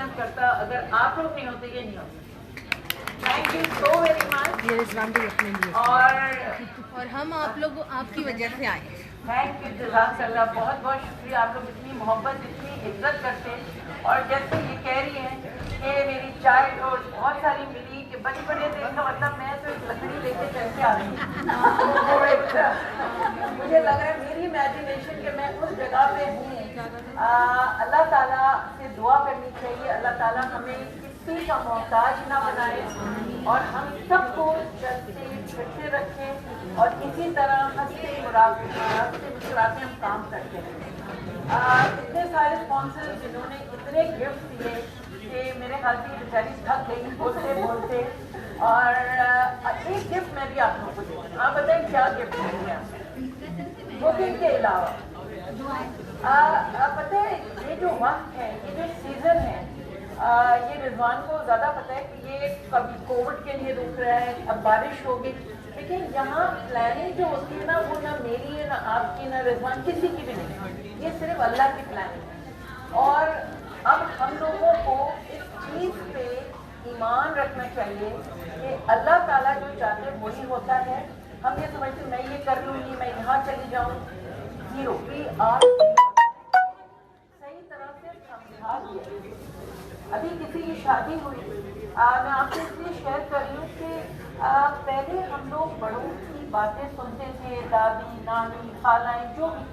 मेहनत करता अगर आप लोग नहीं होते, ये नहीं होता। Thank you so very much. और हम आप लोग आपकी वजह से आए। थैंक यू, जज़ाकल्लाह, बहुत बहुत शुक्रिया। आप लोग इतनी मोहब्बत, इतनी इज्जत करते हैं। और जैसे ये कह रही हैं कि मेरी चाय और बहुत सारी मिली कि बड़े बड़े थे, इसका मतलब मैं तो एक लकड़ी लेके चल के आ गई। मुझे लग रहा है मेरी इमेजिनेशन कि मैं उस जगह पे हूँ। अल्लाह ताला से दुआ करनी चाहिए, अल्लाह ताला हमें किसी का मोहताज ना बनाए और हम सबको चलते फिरते रखें और इसी तरह हंसते मुस्कुराते हम काम करते हैं। इतने सारे स्पॉन्सर्स जिन्होंने इतने गिफ्ट दिए कि मेरे ख्याल से बेचारी थक गई बोलते बोलते। और एक गिफ्ट मैं भी आप लोगों को दूँ। आप बताएं क्या गिफ्ट देंगे आप बुकिंग के अलावा? पता है ये जो वक्त है, ये जो सीज़न है, ये रिजवान को ज़्यादा पता है कि ये कभी कोविड के लिए रुक रहा है, अब बारिश होगी, लेकिन यहाँ प्लानिंग जो होती है ना, वो ना मेरी है, ना आपकी, ना रिजवान, किसी की भी नहीं। ये सिर्फ अल्लाह की प्लानिंग है। और अब हम लोगों को इस चीज़ पे ईमान रखना चाहिए कि अल्लाह ताला जो चाहते वही होता है। हम ये समझते मैं ये कर लूँगी, मैं यहाँ चली जाऊँ, जीरो भी आप सही तरह से समझा दिया। अभी किसी की शादी हुई, मैं आपसे इसलिए शेयर कर रही हूँ कि पहले हम लोग बड़ों की बातें सुनते थे, दादी नानी खालाएँ जो भी।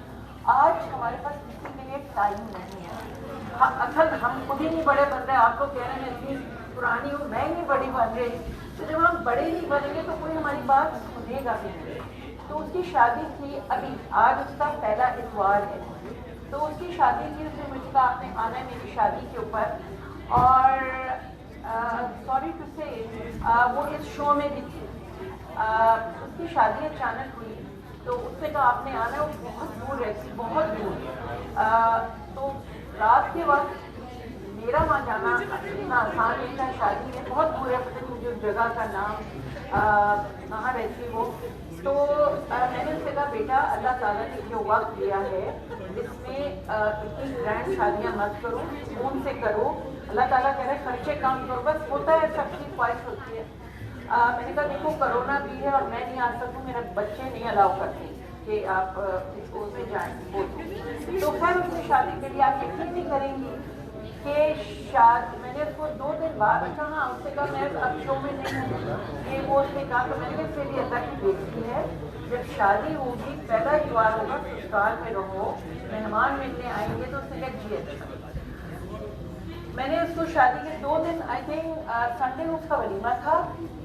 आज हमारे पास किसी के लिए टाइम नहीं है। असल हम खुद ही नहीं बड़े बन रहे। आप लोग कह रहे हैं इतनी पुरानी हूँ, मैं नहीं बड़ी बन रही। तो जब हम बड़े नहीं बनेंगे तो कोई हमारी बात सुनेगा भी नहीं। तो उसकी शादी थी अभी, आज उसका पहला इतवार है, तो उसकी शादी थी। उसने मुझे कहा आपने आना है मेरी शादी के ऊपर। और सॉरी टू से वो इस शो में भी थी। उसकी शादी अचानक हुई, तो उसने कहा आपने आना है। वो बहुत दूर रहती, बहुत दूर। तो रात के वक्त मेरा वहाँ जाना इतना आसान नहीं था। शादी में बहुत दूर है, पता नहीं मुझे उस जगह का नाम कहाँ रहती वो। तो मैंने उससे कहा बेटा अल्लाह ताला ने जो वक्त दिया है इसमें इतनी ग्रैंड शादियाँ मत करो, फोन से करो। अल्लाह ताला कह रहे हैं खर्चे कम करो, बस होता है, सबकी ख्वाहिश होती है। मैंने कहा देखो कोरोना भी है और मैं नहीं आ सकूँ, मेरे बच्चे नहीं अलाउ करते कि आप स्कूल में जाएँ। तो खैर उसने शादी के लिए आप यकीन नहीं करेंगी कि शादी मैंने उसको 2 दिन बाद कहा, उससे कहा मैं अब शो में नहीं हूँ, ये वो उसने कहा। तो मैंने फिर ये अल्लाह की बेटी है, जब शादी होगी पहला इतवार होगा, ससुराल में रहो, मेहमान मिलने आएंगे। तो उसने कहा जी अच्छा। मैंने उसको शादी के 2 दिन, आई थिंक संडे उसका वलीमा था।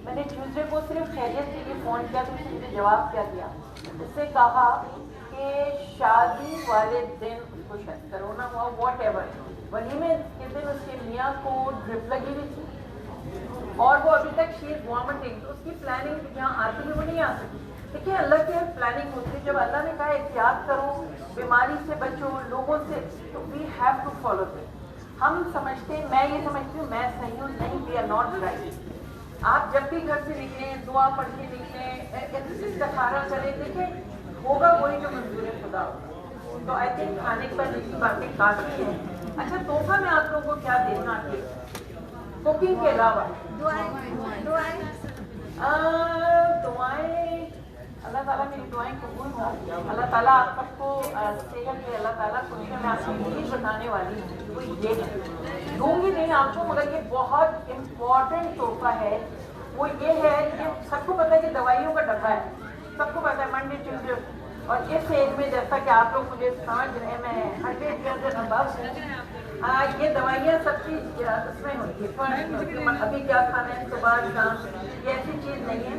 मैंने ट्यूसडे को सिर्फ खैरियत के लिए फ़ोन किया, तो उसने मुझे जवाब क्या दिया, उससे कहा कि शादी वाले दिन उसको शायद कोरोना हुआ, वॉट एवर, वलीमे के दिन उसके मियाँ को ड्रिप लगी हुई थी और वो अभी तक शी इज़ वॉमिटिंग। तो उसकी प्लानिंग जहाँ आती है वो नहीं आ सकती। देखिए अल्लाह की प्लानिंग होती है। जब अल्लाह ने कहा एहतियात करो, बीमारी से बचो, लोगों से, तो we have to follow this. हम समझते, मैं ये समझती हूँ मैं सही हूँ, नहीं, वी आर नॉट राइट। आप जब भी घर से निकलें, दुआ पढ़ के निकलें, इस्तिखारा करें, देखें होगा वही जो मंजूर खुदा होगा। तो आई थिंक खाने पर जिसकी बातें काफ़ी हैं। अच्छा तोहफा मैं आप लोगों को क्या देना है कुकिंग के अलावा? दुआएं। अल्लाह ताला मेरी दुआएं कबूल हो। अल्लाह ताला आप सबको सेहत दे। अल्लाह ताला कुछ मैं आपको यही बताने वाली हूँ, वो ये है, दूंगी नहीं आपको, मगर ये बहुत इम्पॉर्टेंट तोहफा है। वो ये है कि सबको पता है कि दवाइयों का डब्बा है, सबको पता है मंडे ट्यूसडे। और इस एज में जैसा कि आप लोग मुझे समझ रहे हैं, मैं 100 ईयर्स अबव, ये दवाइयाँ सबकी उसमें होती है। अभी क्या खाना है, सुबह शाम, ये ऐसी चीज़ नहीं है।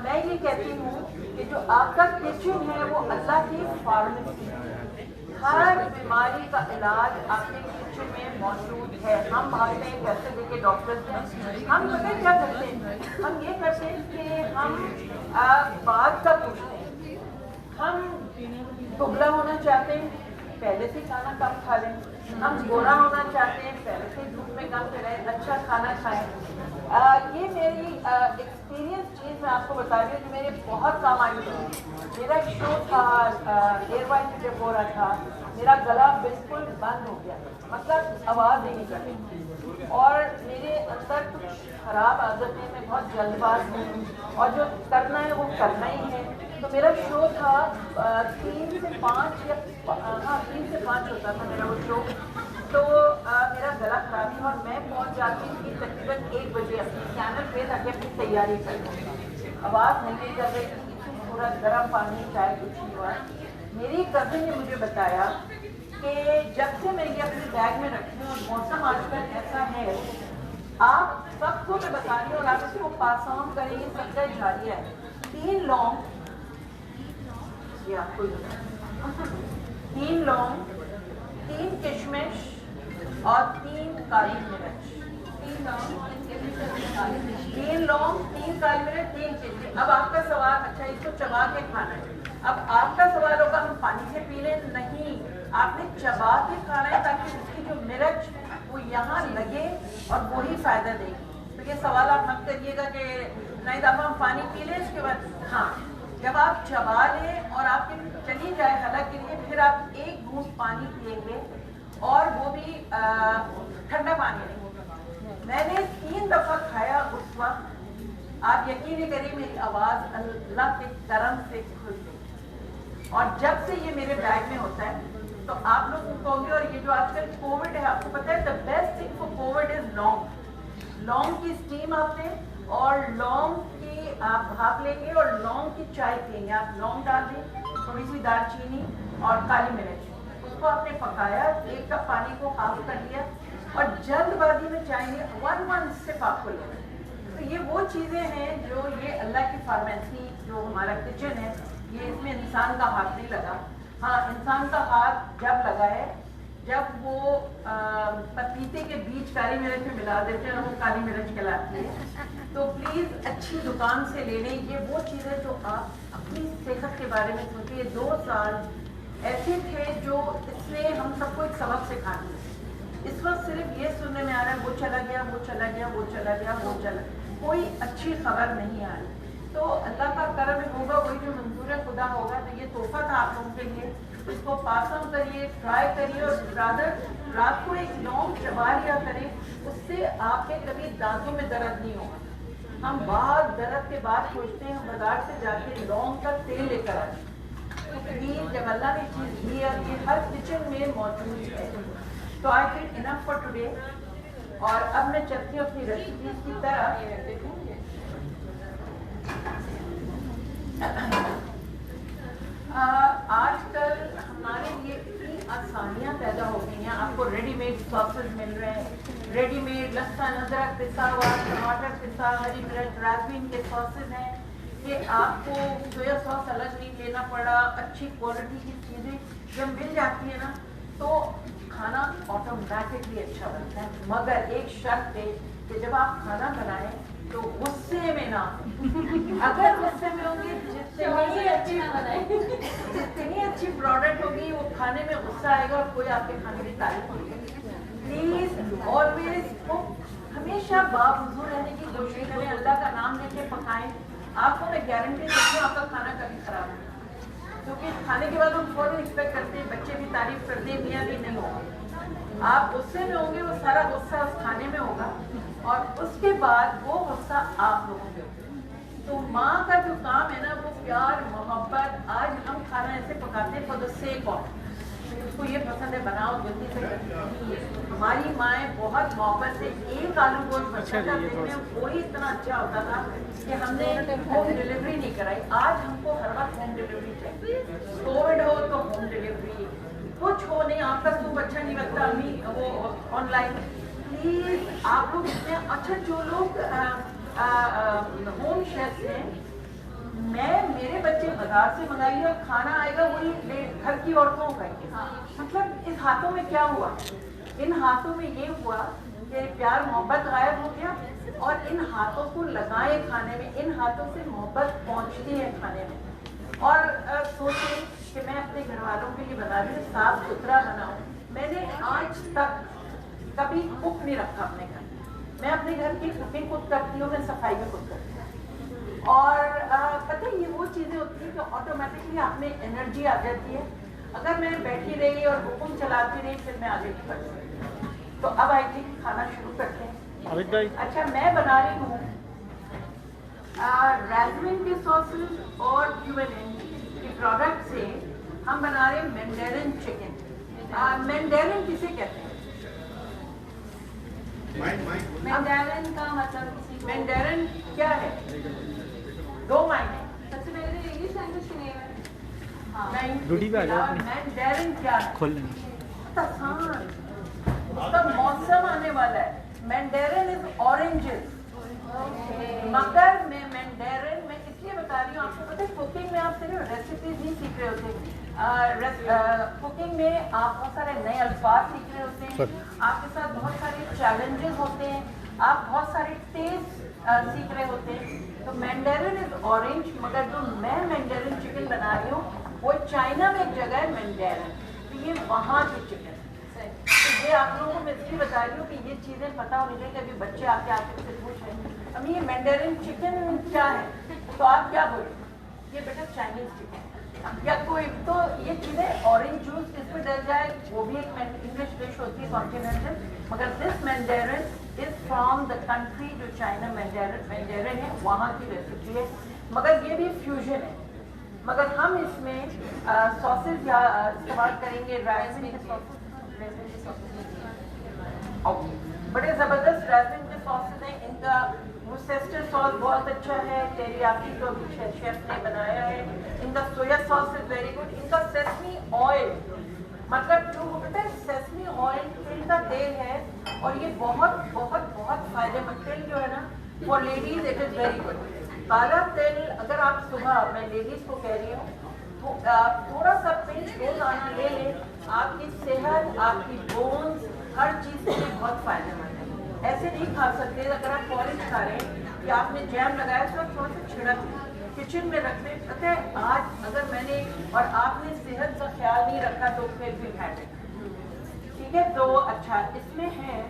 मैं ये कहती हूँ कि जो आपका किचन है वो अल्लाह की फार्मेसी है। हर बीमारी का इलाज आपके किचन में मौजूद है। हम भागते हैं पैसे देके डॉक्टर्स हैं, हम पता है क्या करते हैं, हम ये करते हैं कि हम बात का पूछते हैं। हम दुबला होना चाहते हैं, पहले से खाना कम खा लें। हम गोरा होना चाहते हैं, पहले से धूप में कम करें, अच्छा खाना खाएं। ये मेरी एक्सपीरियंस चीज़ लेडीज मैं आपको बता रही हूँ कि मेरे बहुत काम आई थी। मेरा एक शो था, एयरवाइज जब हो रहा था, मेरा गला बिल्कुल बंद हो गया, मतलब आवाज़ ही नहीं कर रही, और मेरे अंदर कुछ खराब आदतें, मैं बहुत जल्दबाज हूँ और जो करना है वो करना ही है। तो मेरा शो था 3 से 5 या 3 से 5 होता था मेरा वो शो। तो मेरा गला खराब था और मैं पहुंच जाती थी तकरीबन 1 बजे अपने चैनल पे ताकि अपनी तैयारी कर लूँ। आवाज़ नहीं कर रही थी, पूरा गर्म पानी चाय कुछ नहीं हुआ। मेरी कज़न ने मुझे बताया कि जब से मैं ये अपने बैग में रखी हूँ और मौसम आजकल ऐसा है, आप सबको मैं बता रही हूँ और आप इसको पास ऑन करेंगे, सबका जारी है। 3 लौंग, ये आपको 3 लौंग, 3 किशमिश और 3 काली मिर्च। 3 लौंग, 3 काली मिर्च, 3 किशमिश। अब आपका सवाल, अच्छा इसको चबा के खाना है। अब आपका सवाल होगा हम पानी से पी लें? नहीं, आपने चबा के खाना है ताकि उसकी जो मिर्च वो यहाँ लगे और वही फायदा देगी। तो ये सवाल आप मत करिएगा कि नहीं दफा हम पानी पी लें इसके बाद। हाँ, जब आप चबा लें और आपके चली जाए हलक के लिए, फिर आप 1 घूंट पानी पिएंगे और वो भी ठंडा पानी नहीं। मैंने 3 दफा खाया उस वक्त, आप यकीन नहीं करिए मेरी आवाज़ अल्लाह के करम से खुल गई। और जब से ये मेरे बैग में होता है तो आप लोग कहोगे, और ये जो आजकल कोविड है, आपको पता है the best thing for Covid is लौंग। लौंग की स्टीम आप लें और लौंग की आप भाप लेंगे और लौंग की चाय पिएंगे। आप लौंग डाल दें, थोड़ी सी दालचीनी और काली मिर्च, उसको आपने पकाया, 1 कप पानी को हाफ कर लिया और जल्दबाजी में चाय ने 1 सिप आपको लेना। तो ये वो चीज़ें हैं जो ये अल्लाह की फार्मेसी, जो हमारा किचन है, ये इसमें इंसान का हाथ नहीं लगा। हाँ, इंसान का हाथ जब लगा है जब वो पपीते के बीज काली मिर्च में मिला देते हैं और वो काली मिर्च कहलाती है। तो प्लीज़ अच्छी दुकान से ले लें। ये वो चीज़ें जो आप अपनी सेहत के बारे में सोचिए। 2 साल ऐसे थे जो इसने हम सबको एक सबक सिखाना है। इस वक्त सिर्फ ये सुनने में आ रहा है वो चला गया, वो चला गया, वो चला गया, वो चला, कोई अच्छी खबर नहीं आ रही। तो अल्लाह का करम होगा, वही जो मंजूर है खुदा होगा। तो ये तोहफा था आप लोगों के लिए, इसको पास ऑन करिए, ट्राई करिए और रादर रात को 1 लौंग चबा लिया करें, उससे आपके कभी दांतों में दर्द नहीं होगा। हम बहुत दर्द के बाद सोचते हैं बाजार से जाके लौंग का तेल लेकर आए। तो प्लीज, जब अल्लाह ने चीज़ दी है ये हर किचन में मौजूद है। तो I think enough for today. और अब मैं चलती हूँ अपनी रेसिपीज की तरफ। आजकल हमारे लिए इतनी आसानियाँ पैदा हो गई हैं। आपको रेडीमेड सॉसेज मिल रहे हैं, रेडीमेड लहसुन अदरक पिसा हुआ, टमाटर पिसा, हरी मिर्च, राजमीन के सॉसेज हैं कि आपको सोया सॉस अलग नहीं लेना पड़ा। अच्छी क्वालिटी की चीज़ें जब मिल जाती है ना तो खाना ऑटोमेटिकली अच्छा बनता है। मगर एक शर्त है कि जब आप खाना बनाएं तो गुस्से में ना, अगर गुस्से में होंगे जितनी अच्छी प्रोडक्ट होगी वो खाने में गुस्सा आएगा और कोई आपके खाने की तारीफ करेगा। प्लीज ऑलवेज हमेशा बावजूद रहने की कोशिश करें, अल्लाह का नाम लेके पकाएं। आपको मैं गारंटी देती हूँ आपका खाना कभी खराब नहीं, क्योंकि खाने के बाद हम फौरन एक्सपेक्ट करते हैं, बच्चे भी तारीफ करते हैं, मियाँ भी नहीं होगा। आप गुस्से में होंगे, वो सारा गुस्सा उस खाने में होगा और उसके बाद वो गुस्सा आप लोगों के होगा। तो माँ का जो काम है ना वो प्यार मोहब्बत। आज हम खाना ऐसे पकाते हैं फॉर द सेक ऑफ, उसको ये पसंद है बनाओ जल्दी से। हमारी माएँ बहुत मोहब्बत से एक आलू गोश्त बच्चा देते हैं, वही इतना अच्छा होता था कि हमने होम डिलीवरी नहीं कराई। आज हमको हर वक्त होम डिलीवरी चाहिए, कोविड हो तो होम डिलीवरी, कुछ हो नहीं, आपका सूप अच्छा नहीं लगता अम्मी वो ऑनलाइन। प्लीज़ आप लोग इतने अच्छा, जो लोग होम शेफ्स हैं, मेरे बच्चे बाजार से मंगाइए और खाना आएगा वही घर की औरतों का। मतलब इस हाथों में क्या हुआ? इन हाथों में ये हुआ कि प्यार मोहब्बत गायब हो गया और इन हाथों को लगाए खाने में, इन हाथों से मोहब्बत पहुंचती है खाने में। और सोचें कि मैं अपने घर वालों के लिए बना रही हूँ, साफ सुथरा बनाऊँ। मैंने आज तक कभी कुक नहीं रखा अपने घर। मैं अपने घर की कुकिंग खुद करती हूँ, मैं सफाई भी खुद करती हूँ। और पता है ये वो चीज़ें होती हैं कि ऑटोमेटिकली आप में एनर्जी आ जाती है। अगर मैं बैठी रही और हुक्म चलाती रही फिर मैं आगे नहीं बढ़ सकती। तो अब आई थिंक खाना शुरू करते हैं। अच्छा, मैं बना रही हूँ राजमिन के सॉसेस और क्यूएनएन के प्रोडक्ट से हम बना रहे हैं मैंडेरिन चिकन। मैंडेरिन किसे कहते हैं? मैंडेरिन का मतलब किसी को मैंडेरिन क्या है? दो मायने। सबसे पहले इंग्लिश लैंग्वेज की नेम है। हाँ। नहीं, मैंडेरिन क्या है? आसान, उसका मौसम आने वाला है। Mandarin is oranges. मगर मैं मैंडेरिन में इसलिए बता रही हूँ, आपको पता है कुकिंग में आप सिर्फ रेसिपीज नहीं सीख रहे होते। कुकिंग में आप बहुत सारे नए अल्फाज सीख रहे होते हैं, आपके साथ बहुत सारे चैलेंजेस होते हैं, आप बहुत सारे टेस्ट सीख रहे होते हैं। तो मैंडेरिन इज ऑरेंज, मगर जो मैं मैंडेरिन चिकन बना रही हूँ वो चाइना में एक जगह है मैंडेरिन, तो ये वहाँ की चिकन। तो ये आप लोगों को मैं इसलिए बता रही हूँ कि ये चीज़ें पता होनी चाहिए। कभी बच्चे आके आपसे पूछ रहे हैं अब ये मैंडेरिन चिकन क्या है, तो आप क्या बोले? ये बेटा चाइनीज चिकन है। या कोई तो ये चीज़ें ऑरेंज जूस इसमें डल जाए, वो भी एक इंग्लिश डिश होती है कॉन्टिनेंटल, मगर this Mandarin is from the country जो चाइना मैंडेरिन है वहाँ की रेसिपी है, मगर ये भी फ्यूजन है। मगर हम इसमें सॉसेज या इस्तेमाल करेंगे राजमिन के सॉसेज। बड़े ज़बरदस्त राजमिन के सॉसेज हैं। इनका वुसेस्टर सॉस बहुत अच्छा है, टेरियाकी तो अभी शेफ ने बनाया है। इनका soya sauce is very good. इनका सेसमी ऑयल, मतलब जो पता है सेसमी ऑयल तिल का तेल है, और ये बहुत बहुत बहुत फायदेमंद तेल जो है ना for ladies it is very good. काला तेल अगर आप सुबह, मैं लेडीज को कह रही हूँ, तो थोड़ा सा पिंच रोजाना ले लें, आपकी सेहत, आपकी बोन्स, हर चीज़ के लिए बहुत फायदेमंद है। ऐसे नहीं खा सकते। अगर आप पॉलिश खा रहे हैं या आपने जैम लगाया तो आप थोड़ा सा छिड़क किचन में रख लें। पता है आज अगर मैंने और आपने सेहत का ख्याल नहीं रखा तो फिर भी हैबिट, ठीक है। तो अच्छा इसमें है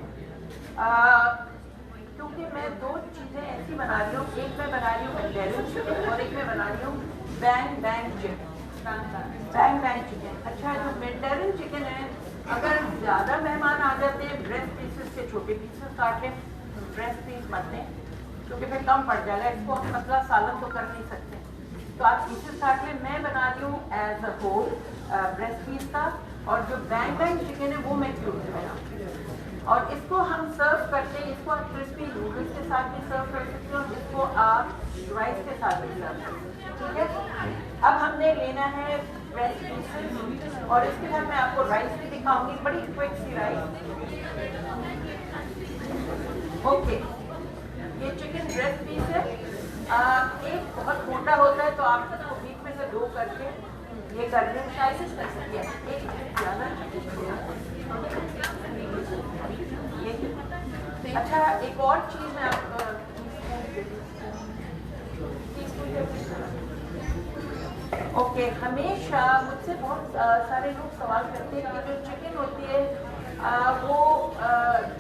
क्योंकि मैं दो चीज़ें ऐसी बना रही हूँ, एक मैं बना रही हूँ मैंडेरिन चिकन और एक मैं बना रही हूँ bang bang chicken. Bang bang chicken. अच्छा, जो मैंडेरिन चिकन है, अगर ज़्यादा मेहमान आ जाते हैं ब्रेस्ट पीसेस के छोटे पीसेस काट लें, ब्रेस्ट पीस मत लें क्योंकि फिर कम पड़ जाएगा। इसको हम पतला सालन तो कर नहीं सकते, तो आप पीसेस काट लें। मैं बना रही हूँ as a whole breast piece का, और जो बैंग बैंग चिकन है वो मैं क्यूब्स में बनाऊँ। और इसको हम सर्व करते हैं, इसको आप क्रिस्पी नूडल्स के साथ भी सर्व कर सकते हो, और इसको आप राइस के साथ भी सर्व कर सकते हो, ठीक है। अब हमने लेना है ब्रेस्ट पीसेस, और इसके साथ मैं आपको राइस भी दिखाऊंगी, बड़ी क्विक सी राइस। ओके, ये चिकन ब्रेस्ट पीस है। एक बहुत मोटा होता है तो आप इसको बीच में से दो करके ये कर दें, स्लाइसेस कर सकते हैं। एक ज़्यादा अच्छा, एक और चीज़ मैं आपको ओके, हमेशा मुझसे बहुत सारे लोग सवाल करते हैं कि जो चिकन होती है वो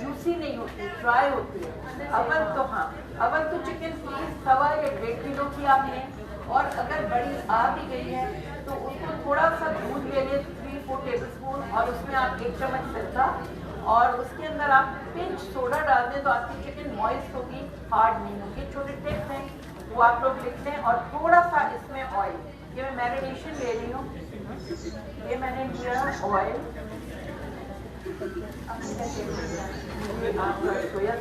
जूसी नहीं होती, ड्राई होती है। अवल तो चिकन पीस 1.25 या 1.5 किलो की आपने, और अगर बड़ी आ भी गई है तो उसको थोड़ा सा दूध ले लें 3-4 टेबल स्पून, और उसमें आप 1 चम्मच सिरका, और उसके अंदर आप पिंच सोडा डाल दें तो आपकी चिकन मॉइस्ट होगी, हार्ड नहीं होगी। छोटे टिप्स हैं वो आप लोग लिखते हैं। और थोड़ा सा इसमें ऑयल, ये मैं मैरिनेशन ले रही हूँ, ये मैंने लिया ऑयल, आपका सोया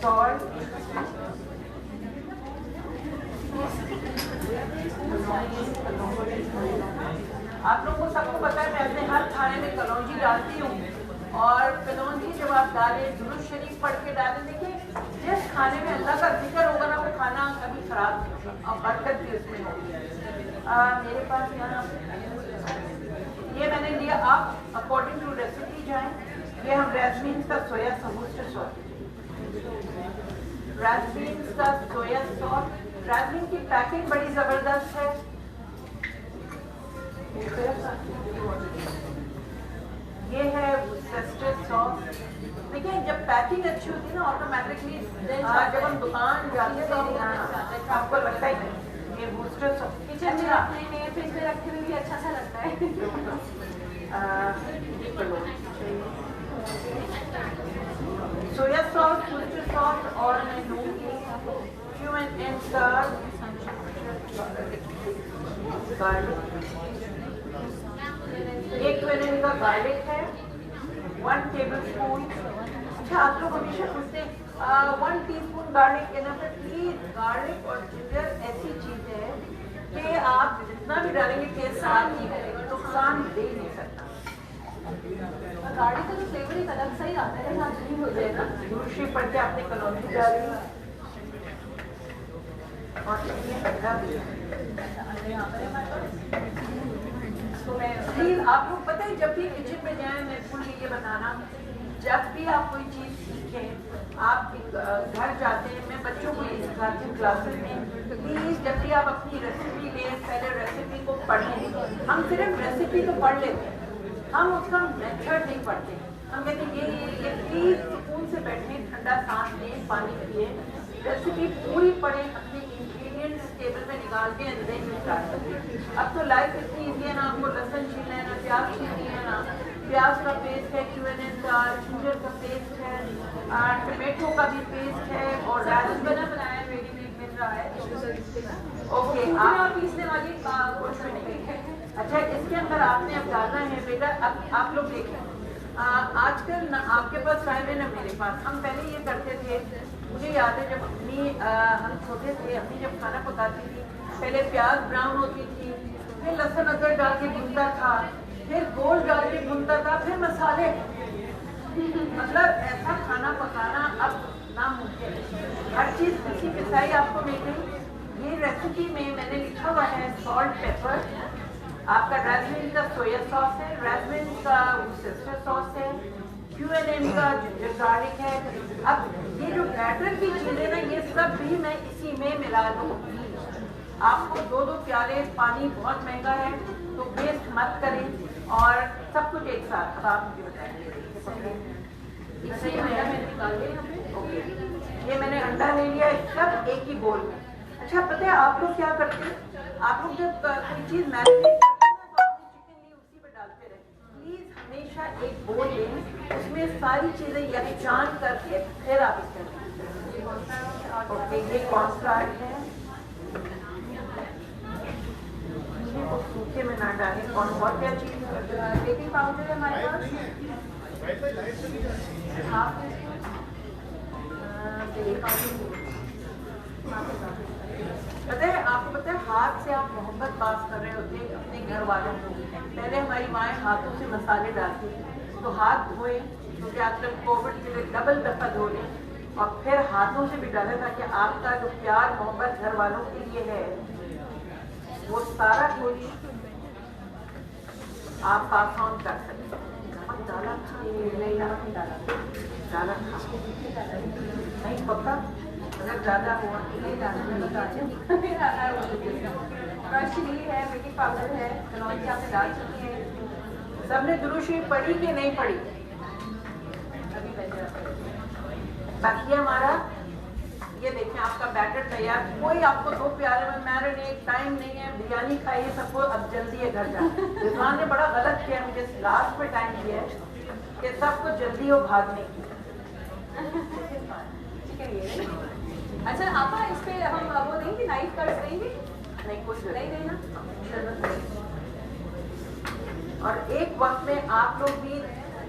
सॉस, आप लोगों को सबको पता है मैं अपने हर खाने में कलौंजी डालती हूँ, और कलौंजी जब आप डालें दुरूद शरीफ पढ़ के डालें, देखिए जिस खाने में अल्लाह का जिक्र होगा ना वो खाना कभी खराब नहीं होगा और बरकत भी उसमें होगी। मेरे पास यहाँ ये मैंने लिया, आप अकॉर्डिंग टू रेसिपी जाएं। ये हम राजमिन का सोया समूस्टर सॉस, राजमिन का सोया सॉस, राजमिन की पैकिंग बड़ी ज़बरदस्त है। ये है वुसेस्टर सॉस, देखिए जब पैकिंग अच्छी होती है ना ऑटोमेटिकली जब हम दुकान जाते हैं तो आपको लगता है ये बूस्टर किचन में रखने में फ्रिज में रखने में भी अच्छा सा लगता है। सोया सॉस, बूस्टर सॉस और मैं लूँगी Q&N का गार्लिक, एक Q&N का गार्लिक है 1 टेबलस्पून। अच्छा आप लोग हमेशा पूछते हैं 1 टीस्पून गार्लिक के ना, प्लीज गार्लिक और जिंजर ऐसी चीज है कि आप जितना भी डालेंगे टेस्ट साथ नहीं करेगा, नुकसान दे नहीं सकता। गाड़ी का जो फ्लेवर एक अलग सा ही आता है, यहाँ नहीं हो जाएगा। दूसरी पड़ के आपने कलौंजी डाली और ये अंडा भी तो मैं प्लीज आप लोग पता है जब भी किचन में जाए मैं भूल गई ये बताना, जब भी आप कोई चीज सीखें आप घर जाते हैं, मैं बच्चों को ये सिखाती हूँ क्लासेस में, प्लीज जब भी आप अपनी रेसिपी लें पहले रेसिपी को पढ़ें। हम सिर्फ रेसिपी तो पढ़ लेते हैं, हम उसका मेथड नहीं पढ़ते। हम कहते हैं ये प्लीज सुकून से बैठे, ठंडा सांस लें, पानी पिए, रेसिपी पूरी पढ़ें, अपने इंग्रेडिएंट्स टेबल में निकाल के अंदर ही स्टार्ट करें। अब तो लाइफ इतनी ईजी है ना, आपको लहसुन छीलना है ना, प्याज छीलनी है ना, प्याज का पेस्ट है, Q&N का, जिंजर का पेस्ट है, टमाटो का भी पेस्ट है और राइस बनाया रेडीमेड मिल रहा है। ओके आप पीसने वाली अच्छा इसके अंदर आपने अब डालना है बेटा। अब आप लोग देखें आजकल ना आपके पास टाइम है ना मेरे पास, हम पहले ये करते थे, मुझे याद है जब अपनी हम छोटे थे, अपनी जब खाना पकाती थी पहले प्याज ब्राउन होती थी, फिर लहसुन अदरक डाल के भूनता था, फिर गोल डाल के भूनता था, फिर मसाले मतलब ऐसा खाना पकाना अब नामुमकिन है। हर चीज़ पिसी पिसाई आपको मिल गई। ये रेसिपी में मैंने लिखा हुआ है सॉल्ट पेपर, आपका राजमिन का सोया सॉस है, राजमिन का सिस्टर सॉस है, Q&N का जिंजर गार्लिक है। अब ये जो बैटर की चीज़ें ना ये सब भी मैं इसी में मिला दूँगी। आपको 2-2 प्याले, पानी बहुत महंगा है तो वेस्ट मत करें और सब कुछ एक साथ। अब आप मुझे बताएंगे इसी में निकाल ओके, ये मैंने अंडा ले लिया, सब एक ही बोल में। अच्छा पता है आप लोग क्या करते हैं, आप लोग जब कोई चीज़ मैरिनेट करते हैं तो आपने चिकन ली उसी पे डालते रहे, प्लीज़ हमेशा एक बोल लें, उसमें सारी चीज़ें यकजान करके फिर आप इसमें ओके। ये कॉर्नफ्लावर है, तो सूखे में ना डालें। और क्या चीज़ बेकिंग पाउडर है हमारे पास, पता है आपको पता है हाथ से आप मोहब्बत पास कर रहे होते हैं अपने घर वालों को। पहले हमारी माएँ हाथों से मसाले डालती थी तो हाथ धोए, क्योंकि आजकल कोविड के लिए डबल दफ़ा धो लें और फिर हाथों से भी डालें ताकि आपका जो प्यार मोहब्बत घर वालों के लिए है वो सारा कुछ आप पास ऑन कर सकते हैं। डाला नहीं पक्का, अगर ज़्यादा हुआ क्रशली है, बेकिंग पाउडर है, कलौंजी आपने डाल चुकी है। सबने दुरूद शरीफ पढ़ी कि नहीं पढ़ी? बाकी हमारा ये देखें आपका बैटर तैयार। कोई आपको 2 प्याले में मैरिनेट टाइम नहीं है, बिरयानी खाइए सबको, अब जल्दी है घर जाना। रिजवान ने बड़ा गलत किया, मुझे लास्ट में टाइम दिया है कि सबको जल्दी हो भागने की। अच्छा आपा इस पे हम वो देंगे, नाइफ कट देंगे? नहीं कुछ नहीं देना। और एक वक्त में आप लोग भी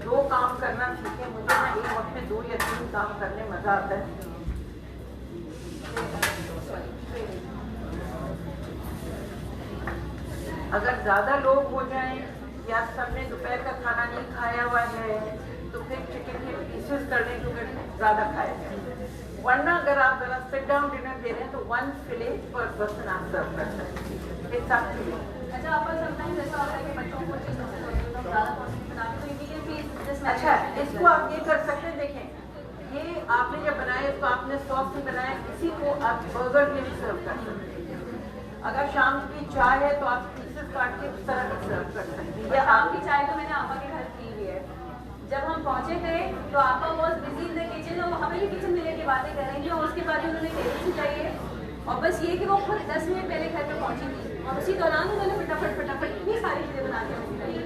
2 काम करना सीखें। मुझे ना एक वक्त में 2 या 3 काम करने मजा आता है। अगर ज्यादा लोग हो जाएं या सबने दोपहर का खाना नहीं खाया हुआ है तो फिर चिकन के पीसेस कर लें क्योंकि ज्यादा खाया जाए, वरना अगर आप जरा सिट डाउन डिनर दे रहे हैं तो 1 फिले पर पर्सन आप सर्व कर सकते हैं। अच्छा आप समटाइम्स ऐसा होता है कि बच्चों को चीज़ पसंद होती है तो ज़्यादा क्वांटिटी बनाते तो इनके पीस। अच्छा इसको आप ये कर सकते हैं, देखें ये आपने जब बनाया इसको आपने सॉस से बनाया, इसी को आप बर्गर में भी सर्व कर सकते हैं। अगर शाम की चाय है तो आप पीसेस काट के इस तरह भी सर्व कर सकते हैं। या शाम की चाय तो मैंने आपा के घर पी ली है, जब हम पहुंचे थे तो आपा was busy in the kitchen और हमें भी किचन में लेके बातें करेंगे और उसके बाद उन्होंने टेबल चाहिए और बस ये कि वो खुद 10 मिनट पहले घर पे पहुंची थी और उसी दौरान उन्होंने फटाफट इतनी सारी चीज़ें बना के रखी।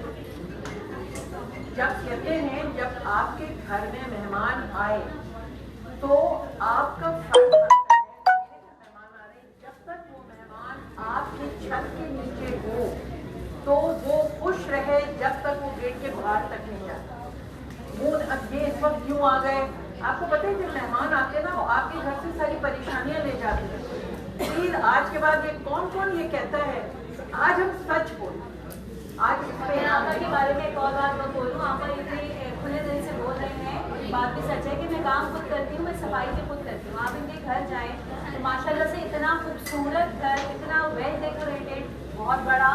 जब कहते हैं जब आपके घर में मेहमान आए तो आपका फर्ज बनता है, मेरे घर मेहमान आ रहे हैं, जब तक वो मेहमान आपके छत के नीचे हो तो वो खुश रहे जब तक वो गेट के बाहर तक नहीं जाता। वो अब ये इस वक्त क्यों आ गए, आपको पता है जब मेहमान आते हैं ना वो आपके घर से सारी परेशानियां ले जाते हैं। प्लीज आज के बाद ये कौन कौन ये कहता है आज हम सच बोलें, आज इस पे आपा के बारे में एक और बात मैं बोलूँ, आपा इतने खुले दिल से बोल रहे हैं, बात भी सच है कि मैं काम खुद करती हूँ, मैं सफाई भी खुद करती हूँ। आप इनके घर जाएं तो माशाल्लाह से इतना खूबसूरत घर, इतना वेल डेकोरेटेड, बहुत बड़ा,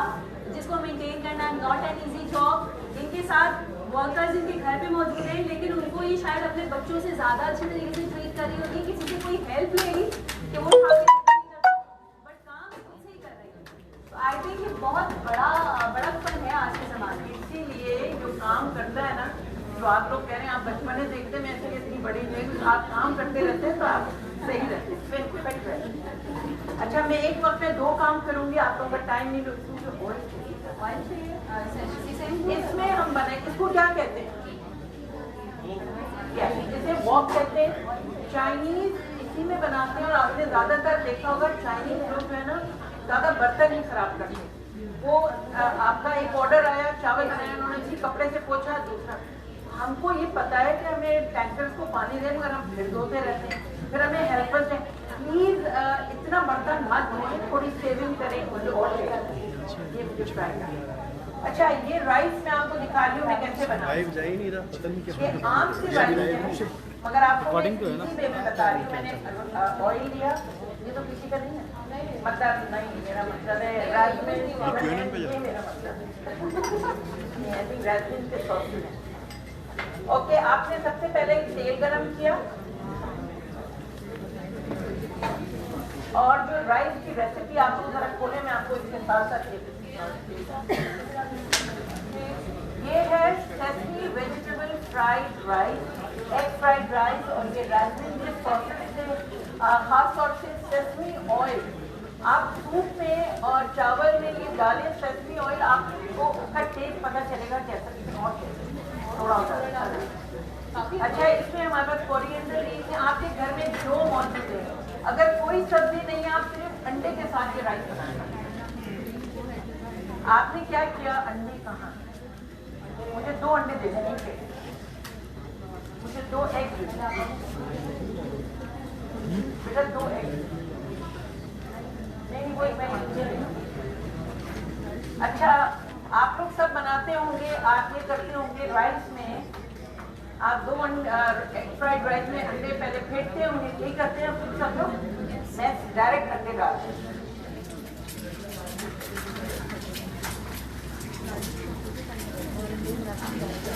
जिसको मेंटेन करना नॉट एन ईजी जॉब। इनके साथ वर्कर्स इनके घर पे मौजूद हैं लेकिन उनको ये शायद अपने बच्चों से ज़्यादा अच्छे तरीके से ट्रीट कर रही होती है, किसी से कोई हेल्प लेगी कि वो बट काम खुद से ही कर रही है। तो आई थिंक ये बहुत बड़ापन है आज के ज़माने में। इसीलिए जो काम करता है ना, जो आप लोग कह रहे हैं आप बचपन में देखते मैं ऐसे इतनी बड़ी नहीं, आप काम करते रहते हैं तो आप सही रहते हैं। अच्छा मैं एक वक्त में 2 काम करूंगी, आप लोगों का टाइम नहीं लूँगी। इसमें हम बने, इसको क्या कहते हैं, इसे वॉक कहते हैं। चाइनीज इसी में बनाते हैं और आपने ज्यादातर देखा होगा चाइनीज लोग जो है ना ज्यादा बर्तन नहीं खराब करते। वो आपका एक ऑर्डर आया, चावल बनाया, उन्होंने इसी कपड़े से पोछा। दूसरा हमको ये पता है कि हमें टैंकर्स को पानी दें मगर हम फिर धोते रहते हैं, फिर हमें हेल्पर्स हैं। प्लीज इतना बर्तन मत धोएं, थोड़ी सेविंग करें। ये मुझे ट्राई करना। अच्छा ये राइस मैं आपको दिखा रही हूँ मैं कैसे बनाऊँ। ये आम से राइस है मगर आपको मैं इसी में बता रही हूँ। मैंने ऑयल लिया, ये तो किसी का नहीं है, मतलब नहीं, मेरा मतलब है राजमिन, ये मेरा मतलब है आई थिंक राजमिन के सॉस में। ओके आपने सबसे पहले तेल गरम किया और जो राइस की रेसिपी आपको जरा खोले, मैं आपको इसके साथ साथ ये है sesame vegetable fried rice, egg fried rice और ये राजमिन के सॉसेज से खास तौर से सेसमी ऑयल आप सूप में और चावल में ये डालें सेसमी ऑयल, आपको उसका टेस्ट पता चलेगा कैसा और थोड़ा होता है। अच्छा इसमें हमारे पास कोरिएंडर लीव्स है, आपके घर में जो मौजूद है। अगर कोई सब्जी नहीं है आप सिर्फ अंडे के साथ ये राइस बनाएंगे। आपने क्या किया, अंडे कहाँ, मुझे 2 अंडे दे देंगे, मुझे 2 एग बेटा 2 एग नहीं वही मैं। अच्छा आप लोग सब बनाते होंगे, आप ये करते होंगे राइस में आप 2 एग फ्राइड राइस में अंडे पहले फेंटते होंगे, यही करते हैं आप सब लोग। मैं डायरेक्ट अंडे डालते हैं।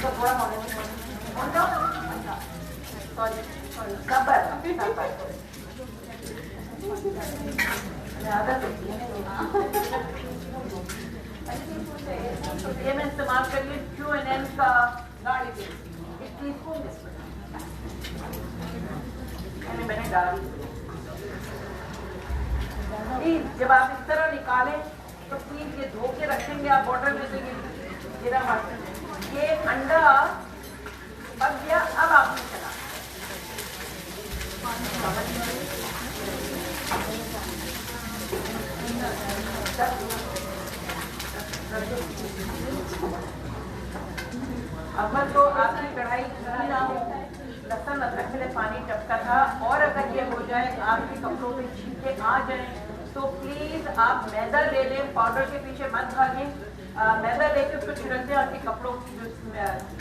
थोड़ा सॉरी सबर ये मैं इस्तेमाल करिए Q&N का गाड़ी पे मैंने डाल। प्लीज जब आप इस तरह निकालें तो प्लीज ये धो के रखेंगे आप बॉटल में से। ये अंडा पक गया, अब आपने चला अगर तो आपकी कढ़ाई घी ना हो, लहसुन अदरक में पानी टपका था और अगर ये हो जाए आपके कपड़ों पे छींटे आ जाए तो प्लीज आप मैदा ले लें, पाउडर के पीछे मत भागें। मैदा लेके उसको छिड़क दें, आपके कपड़ों की जो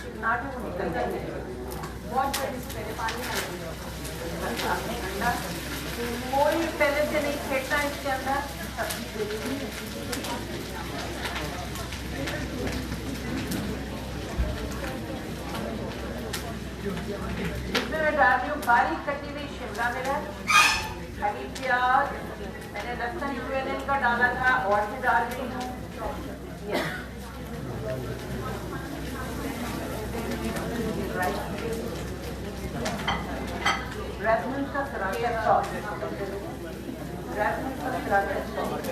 चिकनाहट है वो निकल जाएगी। बहुत पहले पानी कोई पहले से नहीं फेंटना इसके अंदर। इसमें मैं डाल रही हूँ बारीक कटी हुई शिमला मिर्च, हरी प्याज, मैंने लहसुन Q&N का डाला था और भी डाल रही हूँ। रैसमिन का सरारा सॉस, रैसमिन का सरारा सॉस।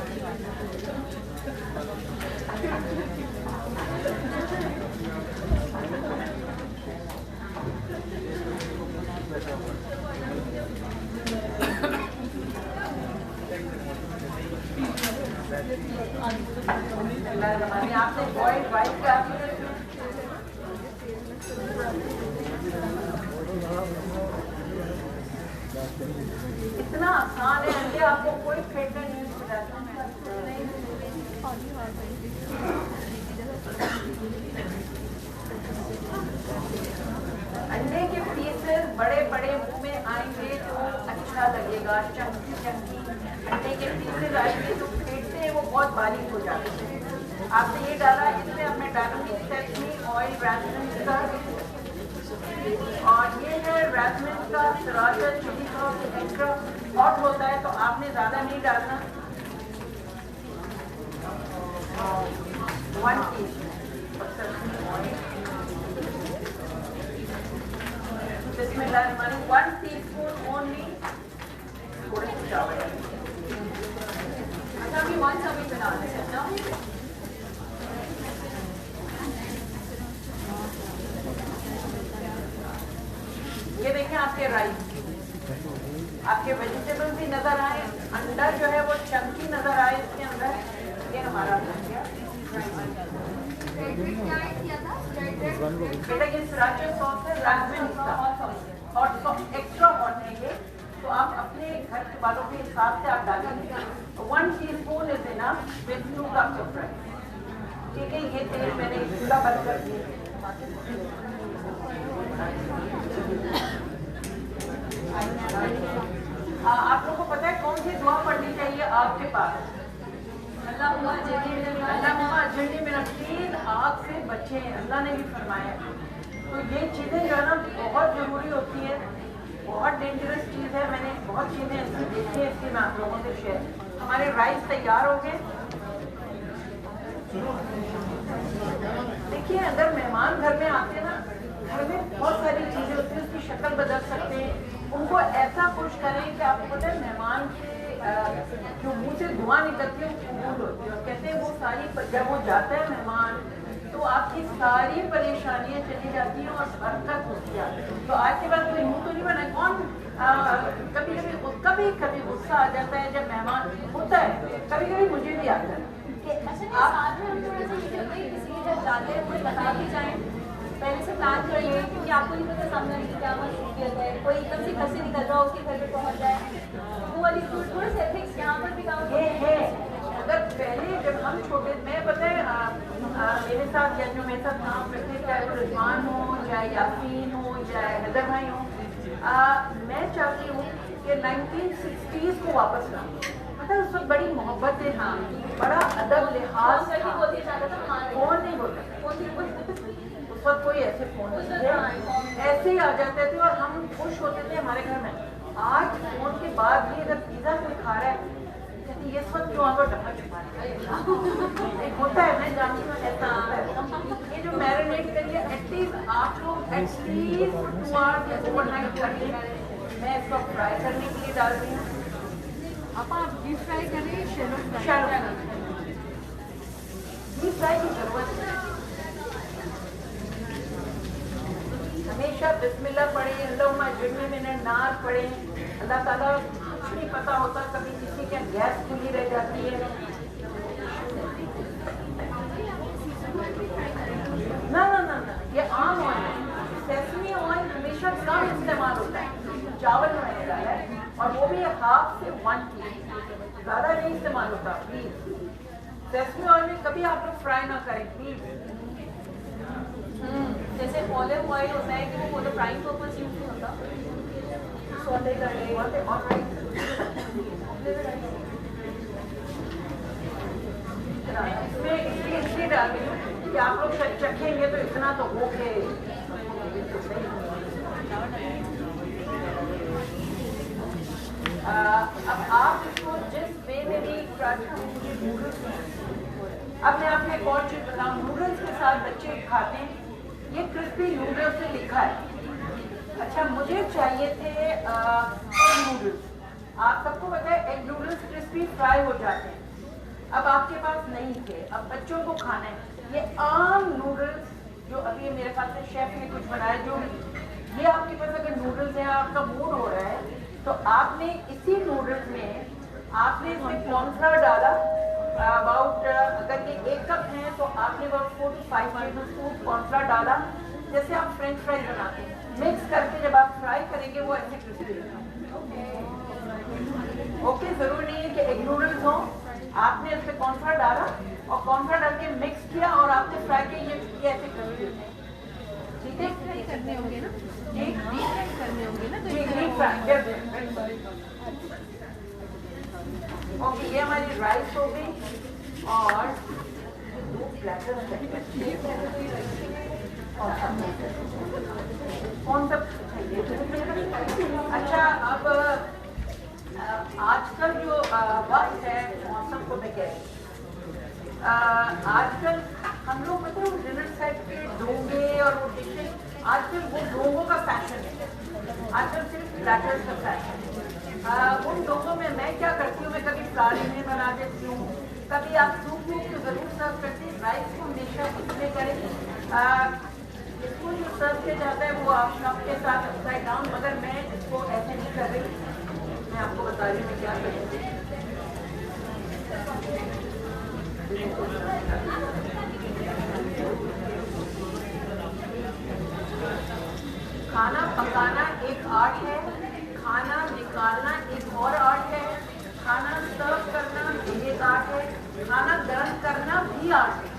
आपने बॉइल्ड राइस का इतना आसान है अंडे, आपको कोई फेंटना नहीं पड़ता। अंडे के पीसेस बड़े बड़े मुंह में आएंगे तो अच्छा लगेगा, चंकी चंकी अंडे के पीसेस आएंगे तो फेंटते हैं वो बहुत बारीक हो जाते हैं। आपने ये डाला, इसमें अब मैं डालूंगी सेसमी ऑयल रैसमिन का, और ये है रैसमिन का सरारा चिली सॉस। एक्स्ट्रा हॉट होता है तो आपने ज़्यादा नहीं डालना। 1 टीस्पून सेसमी ऑयल, बिस्मिल्लाहिर्रहमानिर्रहीम, 1 टीस्पून ओनली, थोड़े से चावल। अच्छा अभी 1 सब्जी बना रहे हैं ना। ये देखिए आपके राइस, आपके वेजिटेबल भी नजर आए, अंडा जो है वो चंकी नजर आए इसके अंदर। ये हमारा बेटा ये सरारा सॉस है रैसमिन का, हॉट सॉस एक्स्ट्रा हॉट है ये, तो आप अपने घर के वालों के हिसाब से आप डालेंगे। 1 teaspoon is enough with 2 cups of rice. ठीक है, ये तेल मैंने चूल्हा बंद कर दिया। आप लोगों को पता है कौन सी दुआ पढ़नी चाहिए आपके पास? अल्लाहुम्मा अज्जिरनी मिनल फ़ितन, आग से बचे, अल्लाह ने भी फरमाया। तो ये चीज़ें जो है ना बहुत ज़रूरी होती है, बहुत डेंजरस चीज़ है। मैंने बहुत चीज़ें ऐसी देखी है, इसलिए मैं आप लोगों से शेयर। हमारे राइस तैयार हो गए। देखिए अगर मेहमान घर में आते हैं ना, घर में बहुत सारी चीज़ें होती हैं, उसकी शक्ल बदल सकते हैं। उनको ऐसा कुछ करें कि आपको पता है मेहमान के जो मुंह से धुआं निकलती है वो कबूल होती है, और कहते हैं वो सारी जब वो जाता है मेहमान तो आपकी सारी परेशानियां चली जाती हैं और बरकत होती है। तो आज के बाद कोई मुंह तो नहीं बना। कौन कभी कभी उसका भी कभी गुस्सा आ जाता है जब मेहमान होता है, कभी कभी मुझे भी आता है। आप साथ में हम थोड़ा सा ये करते हैं, किसी के घर जाते हैं कोई बता भी जाए, पहले से प्लान करिए, क्योंकि आपको नहीं पता सामने क्या मसरूफियत है, कोई एकदम से घर से निकल रहा हो उसके घर पे पहुंच जाए, वो वाली थोड़े से एथिक्स यहाँ पर भी काम ये है। अगर पहले जब हम छोटे, मैं पता है मेरे साथ या जो मेरे साथ काम करते, चाहे वो रिजवान हो, चाहे यासीन हो, चाहे हैदर भाई हो, मैं चाहती हूँ कि 1960s को वापस लाऊं। मतलब उस वक्त बड़ी मोहब्बतें, हाँ, बड़ा अदब लिहाज था। कौन नहीं बोलता, उस वक्त कोई ऐसे फोन ऐसे ही आ जाते थे और हम खुश होते थे हमारे घर में। आज फोन के बाद भी अगर पिज्जा कोई खा रहा है, ये सब क्यों आगे डब्बा छुपा रहा है, होता है, मैं जानती हूँ ऐसा होता है। ये जो मैरिनेट करिए एटलीस्ट आप लोग एटलीस्ट 2 आवर्स ओवरनाइट करिए। मैं इसको फ्राई करने के लिए डाल रही हूँ। आप डीप फ्राई करें, शैलो फ्राई? डीप फ्राई की जरूरत है। हमेशा बिस्मिल्लाह पढ़ें, अल्लाहुम्मा अज्जिरनी मिनन नार पढ़ें। अल्लाह ताला कुछ नहीं पता होता, कभी किसी के गैस खुली रह जाती है। ना ना ना ना, ये आम ऑयल है। सेसमी ऑयल हमेशा कम इस्तेमाल होता है। चावल में मैंने डाला है और वो भी 1/2 से 1 टीस्पून, ज़्यादा नहीं इस्तेमाल होता। प्लीज़ सेसमी ऑयल में कभी आप लोग फ्राई ना करें प्लीज़। जैसे ऑलिव ऑयल होता है कि वो तो फ्राइंग पर्पस यूज नहीं होता, सौते करने इसमें इसलिए डाल रही हूँ कि आप लोग चखेंगे तो इतना तो हो गए। अब आप इसको जिस वे में भी नूडल्स, अब मैं आपको एक और चीज़ बताऊँ, नूडल्स के साथ बच्चे खाते हैं ये क्रिस्पी नूडल्स से लिखा है। अच्छा, मुझे चाहिए थे एग नूडल्स। आप सबको पता है एग नूडल्स क्रिस्पी फ्राई हो जाते हैं। अब आपके पास नहीं थे, अब बच्चों को खाना है। ये आम नूडल्स जो अभी मेरे पास से शेफ ने कुछ बनाया, जो ये आपके पास अगर नूडल्स है, आपका मूड हो रहा है, तो आपने इसी नूडल्स में आपने इसमें कॉर्नफ्लावर डाला अबाउट, अगर ये 1 कप है तो आपने अबाउट 4 to 5 टेबलस्पून कॉर्नफ्लावर डाला। जैसे आप फ्रेंच फ्राइज बनाते हैं, मिक्स करके जब आप फ्राई करेंगे वो ऐसे क्रिस्पी ओके। जरूर नहीं है कि एग नूडल्स हो, आपने इसमें कॉर्नफ्लावर डाला और कॉर्नफ्लावर डाल के मिक्स किया और आपने फ्राई किया, ये ऐसे क्रिस्पी। ठीक है, फ्राई करने होंगे ना, ठीक, डीप फ्राई करने होंगे ना, तो डीप फ्राई। ओके, ये हमारी राइस हो गई और 2 प्लेटर्स कौन सा चाहिए? अच्छा, अब आजकल जो वक्त है मौसम को मैं कह रही, आजकल हम लोग पता है डिनर सेट के डोंगे और वो डिशेज, आजकल वो डोंगों का फैशन है, आजकल सिर्फ प्लेटर्स का फैशन है। उन डोंगों में मैं क्या करती हूँ, मैं कभी फ्राई में बना देती हूँ, कभी आप सूप में तो ज़रूर सर्व करती हैं। राइस को हमेशा उसमें करें, इसको जो सर्व किया जाता है वो आप कप के साथ अपसाइड डाउन, मगर मैं इसको ऐसे नहीं कर रही। मैं आपको बता रही हूँ मैं क्या करूँगी। खाना पकाना एक आर्ट है, खाना निकालना एक और आर्ट है, खाना सर्व करना भी एक आर्ट है, खाना गर्म करना भी आर्ट है।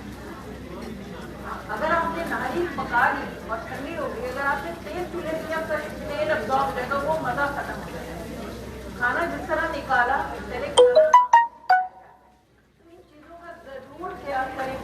अगर आपने नारी पका ली और ठंडी हो गई, अगर आपने तेल चूल्हे दिया तो तेल अब्जॉर्ब हो जाएगा, वो मजा खत्म हो जाएगा। खाना जिस तरह निकाला पहले खाना, इन चीजों का जरूर ख्याल करें।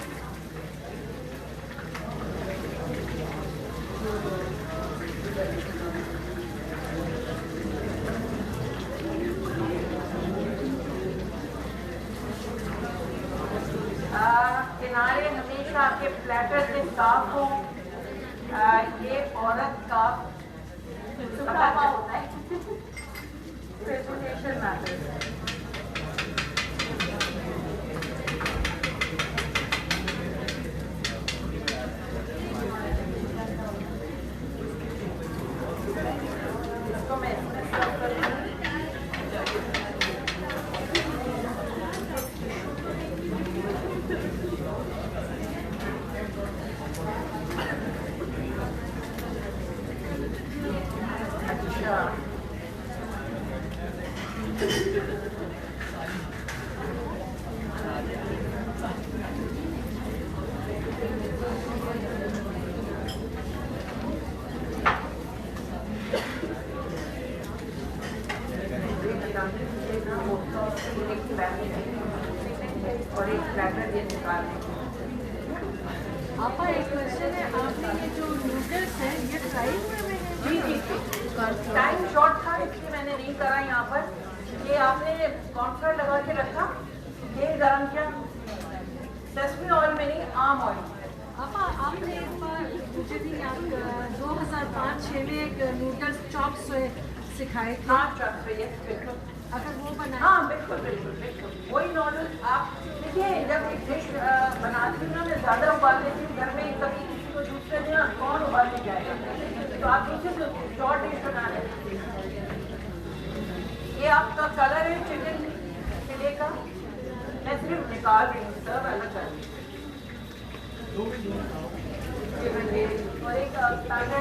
किनारे हमेशा आपके प्लेटर से साफ हो। ये औरत का होता है, प्रेजेंटेशन मैटर्स है। इसको मैं इसमें सर्व करूँगी। और एक प्लेटर ये निकालने। आपका एक क्वेश्चन है, आपने ये जो नूडल्स है ये फ्राई हुए में है? जी जी जी, टाइम शॉर्ट था इसलिए मैंने नहीं करा यहाँ पर। ये आपने कॉर्नफ्लोर लगा के रखा, ये गरम किया, सेसमी ऑयल में नहीं, आम ऑयल। आपने एक बार मुझे भी 2005-06 में एक नूडल्स चॉप्स सिखाए थे। हाँ चॉप्स, बिल्कुल। अगर वो बनाए, हाँ बिल्कुल बिल्कुल बिल्कुल वही नॉर्मल। आप देखिए, जब एक डिश बनाती हूँ ना, मैं ज़्यादा उबाल लेती हूँ घर में, कभी किसी को दूसरे दिन कौन उबालने जाएगा, तो आप दूसरे शॉर्ट डिश बना लेते। ये आपका कलर है चिकन फिले का, मैं सिर्फ निकाल रही हूँ, सब अलग कर रही हूँ। और एक ताजा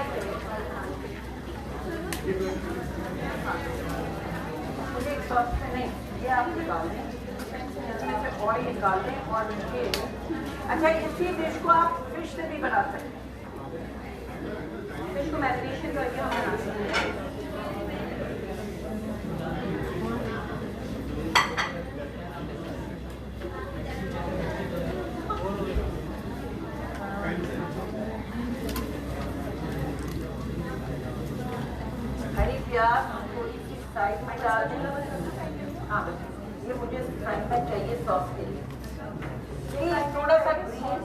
मुझे एक सॉस में नहीं, ये आप निकाल दें, इसमें से ऑयल निकाल दें और ये। अच्छा, इसी डिश को आप फिश से भी बना सकते हैं, फिश को मैरिनेशन करके हम बना सकते हैं। हरी प्याज थोड़ी सी साइड में डाल दें। हाँ, ये मुझे फ्रंट में चाहिए सॉस के लिए। ये थोड़ा सा ग्रीन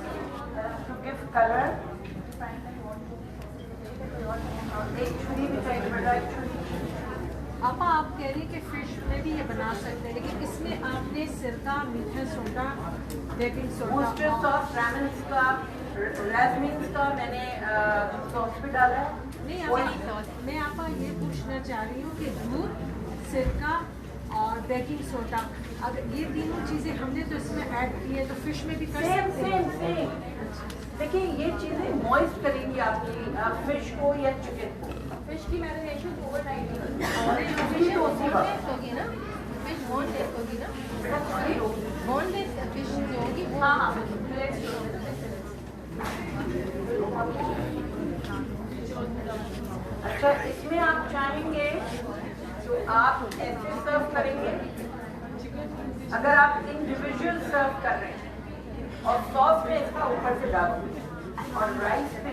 टू गिव कलर। एक छुरी भी चाहिए बेटा, एक छुरी। आपा आप कह रही कि फिश में भी ये बना सकते हैं, लेकिन इसमें आपने सिरका, मीठा soda, baking soda, वुस्टर sauce, ramens का, राजमीन्स का मैंने सॉस भी डाला है। नहीं आपा, मैं आपा ये पूछना चाह रही हूँ कि दूध, सिरका और बेकिंग सोडा, अगर ये तीनों चीज़ें हमने तो इसमें ऐड की है तो फिश में भी कर सेम सकते हैं। Same same. देखिए ये चीज़ें मॉइस्ट करेंगी आपकी फिश को या चिकन को। फिश की मैरिनेशन ओवरनाइट और फिश तो उसी वक्त होगी ना, फिश बोनलेस होगी ना, बेटा सॉरी होगी। बोनलेस फिश जो होगी वो, हाँ हाँ अच्छा, इसमें आप चाहेंगे तो आप ऐसे सर्व करेंगे। अगर आप इंडिविजुअल सर्व कर रहे हैं और सॉस में इसका ऊपर से डाल दीजिए और राइस पे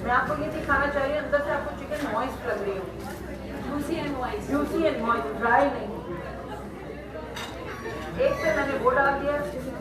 मैं आपको ये दिखाना चाह रही हूँ, अंदर से आपको चिकन मॉइस्ट लग रही होगी, juicy and vice. Juicy and moist, dry नहीं। एक पे मैंने वो डाल दिया, दे दो।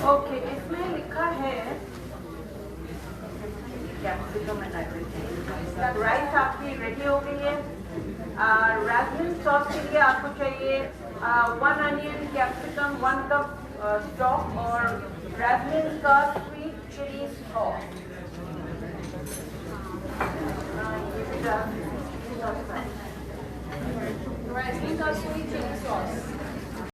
ओके, इसमें लिखा है कैप्सिकम एंड एवरीथिंग। राइस आपकी रेडी हो गई है। राजमिन सॉस के लिए आपको चाहिए 1 अनियन, कैप्सिकम, 1 कप स्टॉक और राजमिन का स्वीट चिली सॉस। ये भी राइस का स्वीट चिली सॉस।